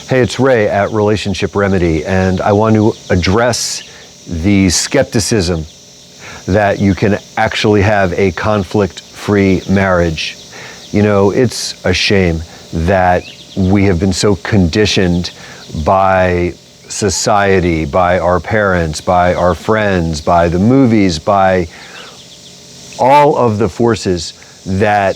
Hey, it's Ray at Relationship Remedy, and I want to address the skepticism that you can actually have a conflict-free marriage. You know, it's a shame that we have been so conditioned by society, by our parents, by our friends, by the movies, by all of the forces that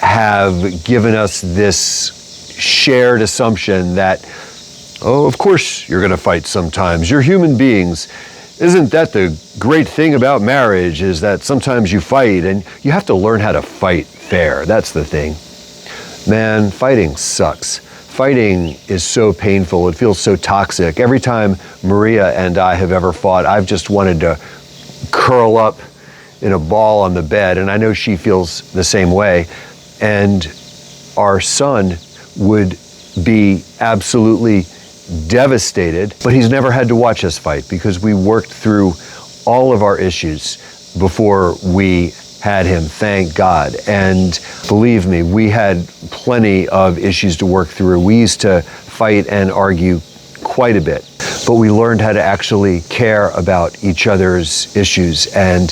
have given us this shared assumption that, oh, of course you're going to fight sometimes. You're human beings. Isn't that the great thing about marriage, is that sometimes you fight, and you have to learn how to fight fair. That's the thing. Man, fighting sucks. Fighting is so painful. It feels so toxic. Every time Maria and I have ever fought, I've just wanted to curl up in a ball on the bed, and I know she feels the same way. And our son would be absolutely devastated, but he's never had to watch us fight because we worked through all of our issues before we had him, thank God. And believe me, we had plenty of issues to work through. We used to fight and argue quite a bit, but we learned how to actually care about each other's issues and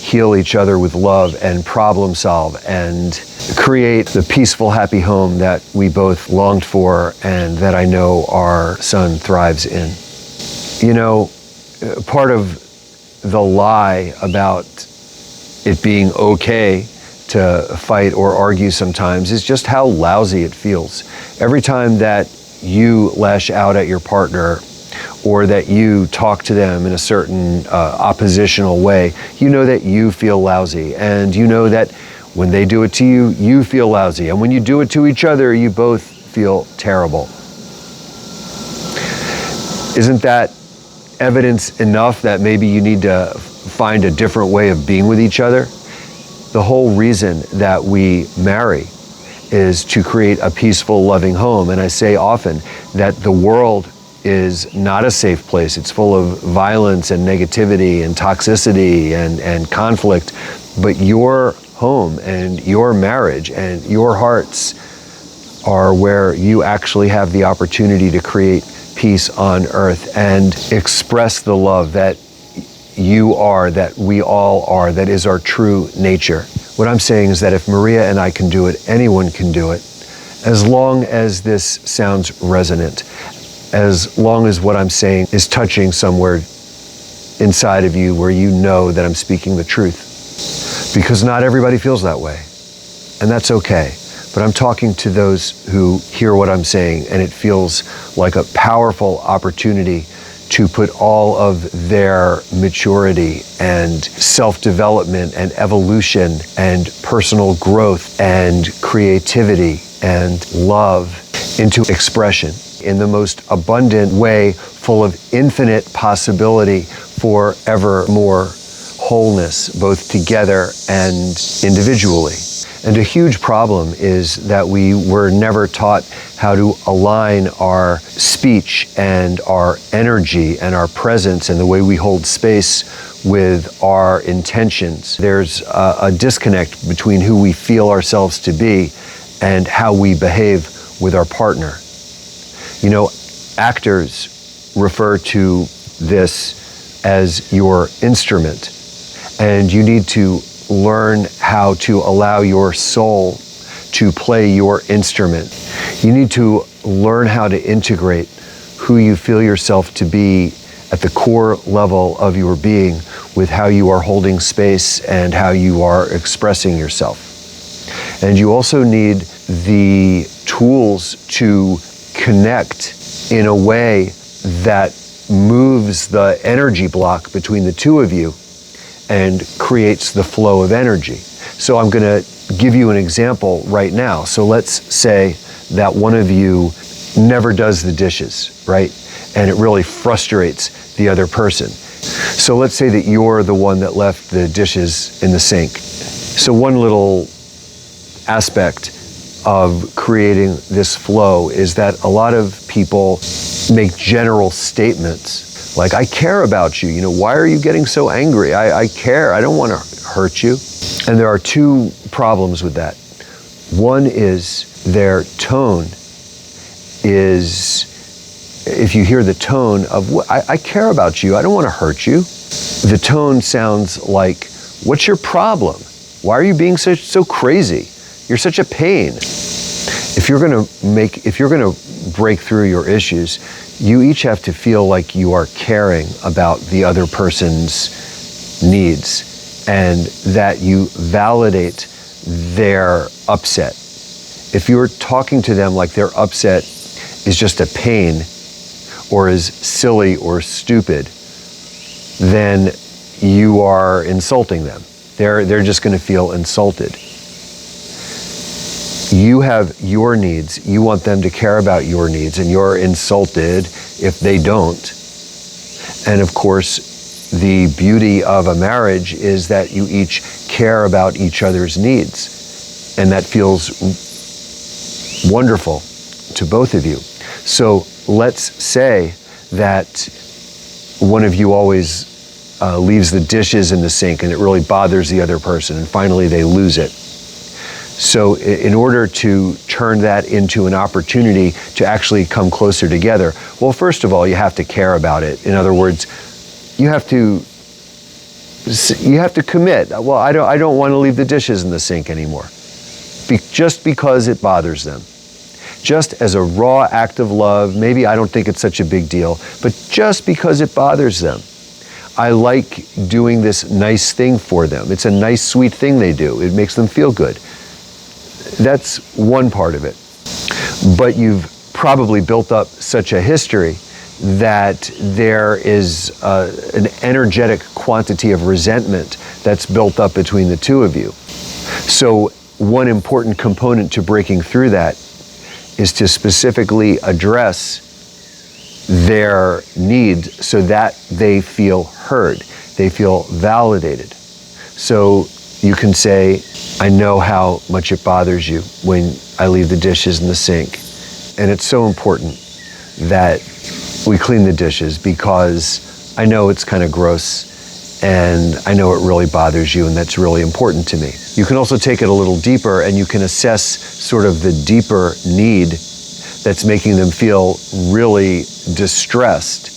heal each other with love and problem solve and create the peaceful, happy home that we both longed for and that I know our son thrives in. You know, part of the lie about it being okay to fight or argue sometimes is just how lousy it feels. Every time that you lash out at your partner or that you talk to them in a certain oppositional way, you know that you feel lousy, and you know that when they do it to you, you feel lousy, and when you do it to each other, you both feel terrible. Isn't that evidence enough that maybe you need to find a different way of being with each other? The whole reason that we marry is to create a peaceful, loving home, and I say often that the world is not a safe place. It's full of violence and negativity and toxicity and conflict. But your home and your marriage and your hearts are where you actually have the opportunity to create peace on earth and express the love that you are, that we all are, that is our true nature. What I'm saying is that if Maria and I can do it, anyone can do it, as long as this sounds resonant. As long as what I'm saying is touching somewhere inside of you where you know that I'm speaking the truth. Because not everybody feels that way, and that's okay. But I'm talking to those who hear what I'm saying, and it feels like a powerful opportunity to put all of their maturity and self-development and evolution and personal growth and creativity and love into expression in the most abundant way, full of infinite possibility for ever more wholeness, both together and individually. And a huge problem is that we were never taught how to align our speech and our energy and our presence and the way we hold space with our intentions. There's a disconnect between who we feel ourselves to be and how we behave with our partner. You know, actors refer to this as your instrument, and you need to learn how to allow your soul to play your instrument. You need to learn how to integrate who you feel yourself to be at the core level of your being with how you are holding space and how you are expressing yourself. And you also need the tools to connect in a way that moves the energy block between the two of you and creates the flow of energy. So I'm going to give you an example right now. So let's say that one of you never does the dishes, right? And it really frustrates the other person. So let's say that you're the one that left the dishes in the sink. So one little aspect of creating this flow is that a lot of people make general statements like, I care about you. You know, why are you getting so angry? I care. I don't want to hurt you. And there are two problems with that. One is their tone is if you hear the tone of, I care about you, I don't want to hurt you. The tone sounds like, what's your problem? Why are you being so crazy? You're such a pain. If you're going to break through your issues, you each have to feel like you are caring about the other person's needs and that you validate their upset. If you're talking to them like their upset is just a pain or is silly or stupid, then you are insulting them. They're just going to feel insulted. You have your needs. You want them to care about your needs, and you're insulted if they don't. And of course, the beauty of a marriage is that you each care about each other's needs, and that feels wonderful to both of you. So let's say that one of you always leaves the dishes in the sink and it really bothers the other person, and finally they lose it. So in order to turn that into an opportunity to actually come closer together, well, first of all, you have to care about it. In other words, you have to commit. Well, I don't want to leave the dishes in the sink anymore, just because it bothers them. Just as a raw act of love, maybe I don't think it's such a big deal, but just because it bothers them. I like doing this nice thing for them. It's a nice, sweet thing they do. It makes them feel good. That's one part of it. But you've probably built up such a history that there is an energetic quantity of resentment that's built up between the two of you. So one important component to breaking through that is to specifically address their needs so that they feel heard, they feel validated. So you can say, I know how much it bothers you when I leave the dishes in the sink. And it's so important that we clean the dishes because I know it's kind of gross and I know it really bothers you, and that's really important to me. You can also take it a little deeper and you can assess sort of the deeper need that's making them feel really distressed.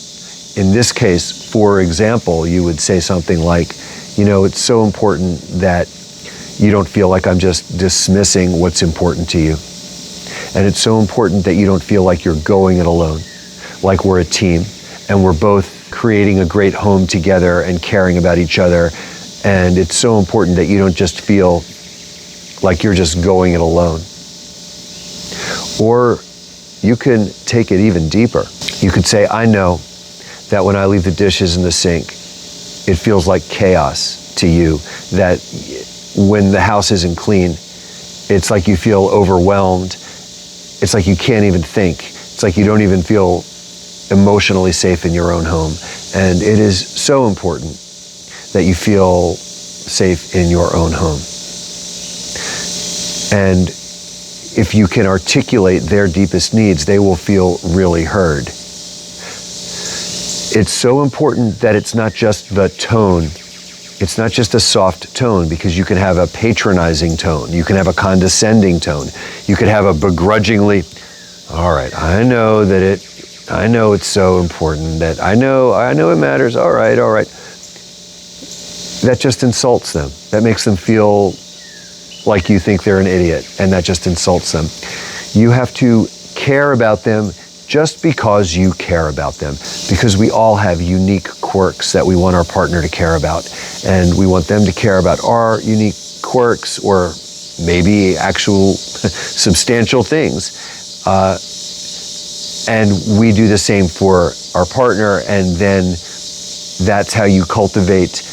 In this case, for example, you would say something like, it's so important that you don't feel like I'm just dismissing what's important to you. And it's so important that you don't feel like you're going it alone, like we're a team and we're both creating a great home together and caring about each other. And it's so important that you don't just feel like you're just going it alone. Or you can take it even deeper. You could say, I know that when I leave the dishes in the sink, it feels like chaos to you, that when the house isn't clean, it's like you feel overwhelmed. It's like you can't even think. It's like you don't even feel emotionally safe in your own home. And it is so important that you feel safe in your own home. And if you can articulate their deepest needs, they will feel really heard. It's so important that it's not just the tone. It's not just a soft tone, because you can have a patronizing tone. You can have a condescending tone. You could have a begrudgingly, all right, I know it's so important, that I know it matters, all right. That just insults them. That makes them feel like you think they're an idiot, and that just insults them. You have to care about them just because you care about them, because we all have unique quirks that we want our partner to care about, and we want them to care about our unique quirks, or maybe actual substantial things. And we do the same for our partner, and then that's how you cultivate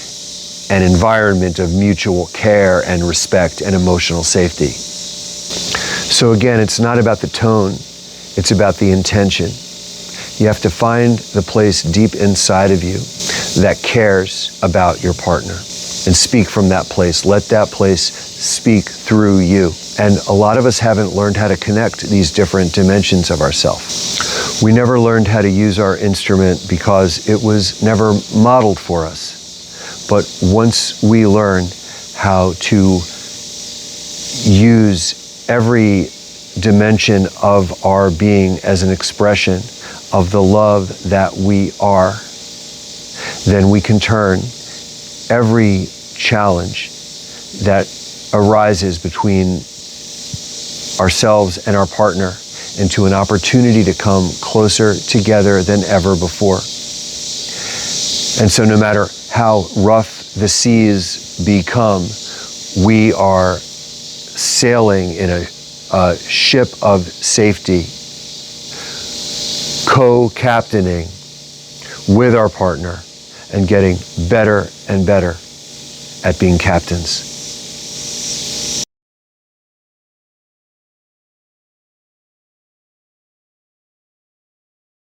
an environment of mutual care and respect and emotional safety. So again, it's not about the tone, it's about the intention. You have to find the place deep inside of you that cares about your partner and speak from that place. Let that place speak through you. And a lot of us haven't learned how to connect these different dimensions of ourselves. We never learned how to use our instrument because it was never modeled for us. But once we learn how to use every dimension of our being as an expression of the love that we are, then we can turn every challenge that arises between ourselves and our partner into an opportunity to come closer together than ever before. And so no matter how rough the seas become, we are sailing in a ship of safety, co-captaining with our partner and getting better and better at being captains.